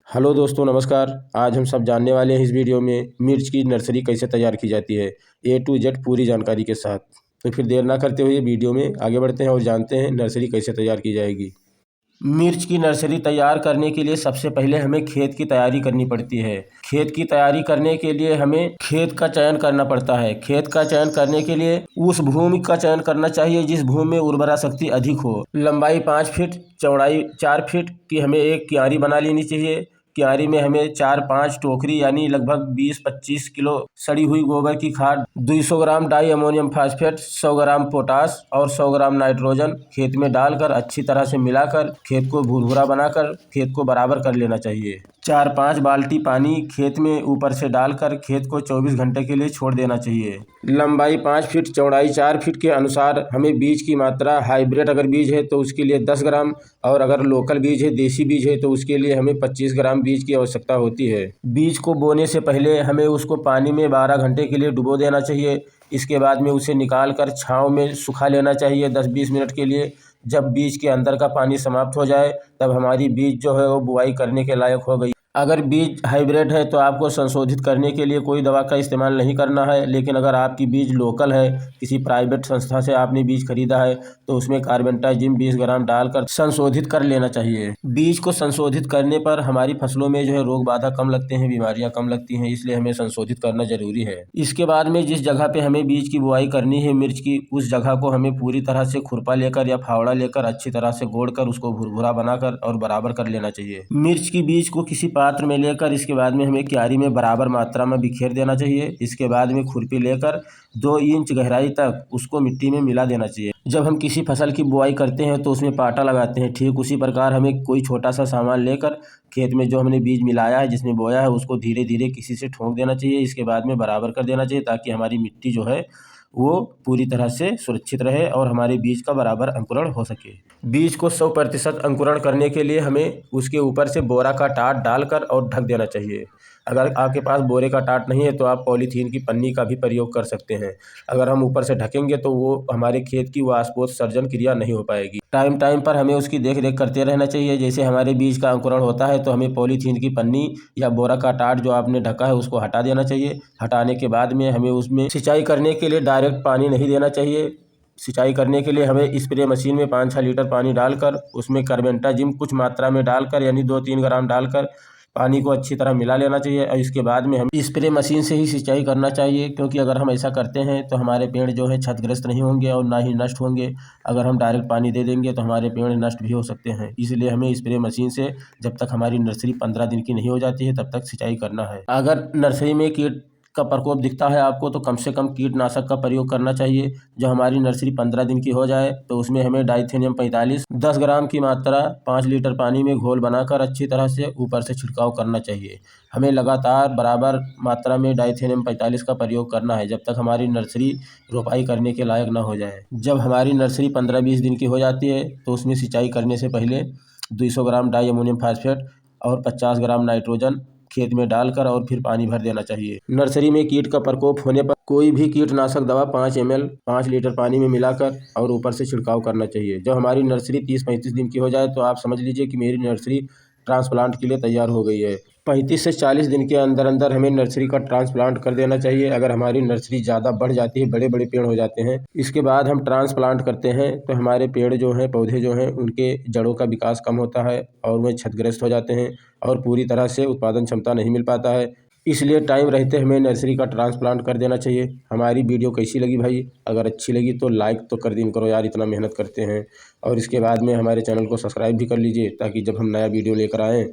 Hello दोस्तों, नमस्कार। आज हम सब जानने वाले हैं इस वीडियो में मिर्च की नर्सरी कैसे तैयार की जाती है, ए टू जेड पूरी जानकारी के साथ। तो फिर देर ना करते हुए वीडियो में आगे बढ़ते हैं और जानते हैं नर्सरी कैसे तैयार की जाएगी। मिर्च की नर्सरी तैयार करने के लिए सबसे पहले हमें खेत की तैयारी करनी पड़ती है। खेत की तैयारी करने के लिए हमें खेत का चयन करना पड़ता है। खेत का चयन करने के लिए उस भूमि का चयन करना चाहिए जिस भूमि में उर्वरा शक्ति अधिक हो। लंबाई 5 फीट, चौड़ाई 4 फीट की हमें एक क्यारी बना लेनी चाहिए। क्यारी में हमें 4-5 टोकरी यानी लगभग 20-25 किलो सड़ी हुई गोबर की खाद, 200 gram di ammonium phosphate, 100 gram potash और 100 ग्राम नाइट्रोजन खेत में डालकर अच्छी तरह से मिलाकर खेत को भुरभुरा बनाकर खेत को बराबर कर लेना चाहिए। 4-5 बाल्टी पानी खेत में ऊपर से डालकर खेत को 24 घंटे के लिए छोड़ देना चाहिए। लंबाई 5 फीट, चौड़ाई 4 फीट के अनुसार हमें बीज की मात्रा, हाइब्रिड अगर बीज है तो उसके लिए 10 ग्राम और अगर लोकल बीज है, देसी बीज है तो उसके लिए हमें 25 ग्राम बीज की आवश्यकता होती है। बीज को बोने से पहले हमें उसको पानी में 12 घंटे के लिए डुबो देना चाहिए। इसके बाद में उसे निकाल कर छाँव में सुखा लेना चाहिए 10-20 मिनट के लिए। जब बीज के अंदर का पानी समाप्त हो जाए तब हमारी बीज जो है वो बुआई करने के लायक हो गई। अगर बीज हाइब्रिड है तो आपको संशोधित करने के लिए कोई दवा का इस्तेमाल नहीं करना है, लेकिन अगर आपकी बीज लोकल है, किसी प्राइवेट संस्था से आपने बीज खरीदा है तो उसमें कार्बेंटाजिम 20 ग्राम डालकर संशोधित कर लेना चाहिए। बीज को संशोधित करने पर हमारी फसलों में जो है रोग बाधा कम लगते हैं, बीमारियां कम लगती हैं, इसलिए हमें संशोधित करना जरूरी है। इसके बाद में जिस जगह पे हमें बीज की बुआई करनी है मिर्च की, उस जगह को हमें पूरी तरह से खुरपा लेकर या फावड़ा लेकर अच्छी तरह से गोड़कर उसको भुरभुरा बनाकर और बराबर कर लेना चाहिए। मिर्च की बीज को किसी पात्र में लेकर इसके बाद में हमें क्यारी में बराबर मात्रा में बिखेर देना चाहिए। इसके बाद में खुरपी लेकर 2 इंच गहराई तक उसको मिट्टी में मिला देना चाहिए। जब हम किसी फसल की बुआई करते हैं तो उसमें पाटा लगाते हैं, ठीक उसी प्रकार हमें कोई छोटा सा सामान लेकर खेत में जो हमने बीज मिलाया है, जिसमें बोया है, उसको धीरे धीरे किसी से ठोक देना चाहिए। इसके बाद में बराबर कर देना चाहिए ताकि हमारी मिट्टी जो है वो पूरी तरह से सुरक्षित रहे और हमारे बीज का बराबर अंकुरण हो सके। बीज को 100% अंकुरण करने के लिए हमें उसके ऊपर से बोरा का टाट डालकर और ढक देना चाहिए। अगर आपके पास बोरे का टाट नहीं है तो आप पॉलीथीन की पन्नी का भी प्रयोग कर सकते हैं। अगर हम ऊपर से ढकेंगे तो वो हमारे खेत की वाष्पोत्सर्जन क्रिया नहीं हो पाएगी। टाइम टाइम पर हमें उसकी देख रेख करते रहना चाहिए। जैसे हमारे बीज का अंकुरण होता है तो हमें पॉलीथीन की पन्नी या बोरा का टाट जो आपने ढका है उसको हटा देना चाहिए। हटाने के बाद में हमें उसमें सिंचाई करने के लिए डायरेक्ट पानी नहीं देना चाहिए। सिंचाई करने के लिए हमें स्प्रे मशीन में 5-6 लीटर पानी डालकर उसमें कार्बेंटाजिम कुछ मात्रा में डालकर यानी 2-3 ग्राम डालकर पानी को अच्छी तरह मिला लेना चाहिए और इसके बाद में हम स्प्रे मशीन से ही सिंचाई करना चाहिए, क्योंकि अगर हम ऐसा करते हैं तो हमारे पेड़ जो है क्षतिग्रस्त नहीं होंगे और ना ही नष्ट होंगे। अगर हम डायरेक्ट पानी दे देंगे तो हमारे पेड़ नष्ट भी हो सकते हैं, इसलिए हमें स्प्रे मशीन से जब तक हमारी नर्सरी 15 दिन की नहीं हो जाती है तब तक सिंचाई करना है। अगर नर्सरी में कीट का प्रकोप दिखता है आपको तो कम से कम कीटनाशक का प्रयोग करना चाहिए। जब हमारी नर्सरी 15 दिन की हो जाए तो उसमें हमें डाइथेनियम 45 10 ग्राम की मात्रा 5 लीटर पानी में घोल बनाकर अच्छी तरह से ऊपर से छिड़काव करना चाहिए। हमें लगातार बराबर मात्रा में डाइथेनियम 45 का प्रयोग करना है जब तक हमारी नर्सरी रोपाई करने के लायक ना हो जाए। जब हमारी नर्सरी 15-20 दिन की हो जाती है तो उसमें सिंचाई करने से पहले 200 ग्राम डाई अमोनियम फास्फेट और 50 ग्राम नाइट्रोजन खेत में डालकर और फिर पानी भर देना चाहिए। नर्सरी में कीट का प्रकोप होने पर कोई भी कीटनाशक दवा 5 ml 5 लीटर पानी में मिलाकर और ऊपर से छिड़काव करना चाहिए। जब हमारी नर्सरी 30-35 दिन की हो जाए तो आप समझ लीजिए कि मेरी नर्सरी ट्रांसप्लांट के लिए तैयार हो गई है। 35 से 40 दिन के अंदर अंदर हमें नर्सरी का ट्रांसप्लांट कर देना चाहिए। अगर हमारी नर्सरी ज़्यादा बढ़ जाती है, बड़े बड़े पेड़ हो जाते हैं, इसके बाद हम ट्रांसप्लांट करते हैं तो हमारे पेड़ जो हैं, पौधे जो हैं, उनके जड़ों का विकास कम होता है और वह क्षतिग्रस्त हो जाते हैं और पूरी तरह से उत्पादन क्षमता नहीं मिल पाता है। इसलिए टाइम रहते हमें नर्सरी का ट्रांसप्लांट कर देना चाहिए। हमारी वीडियो कैसी लगी भाई? अगर अच्छी लगी तो लाइक तो कर दिन करो यार, इतना मेहनत करते हैं। और इसके बाद में हमारे चैनल को सब्सक्राइब भी कर लीजिए ताकि जब हम नया वीडियो लेकर आएँ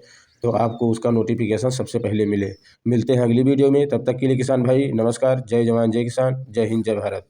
तो आपको उसका नोटिफिकेशन सबसे पहले मिले। मिलते हैं अगली वीडियो में, तब तक के लिए किसान भाई नमस्कार। जय जवान जय किसान, जय हिंद जय भारत।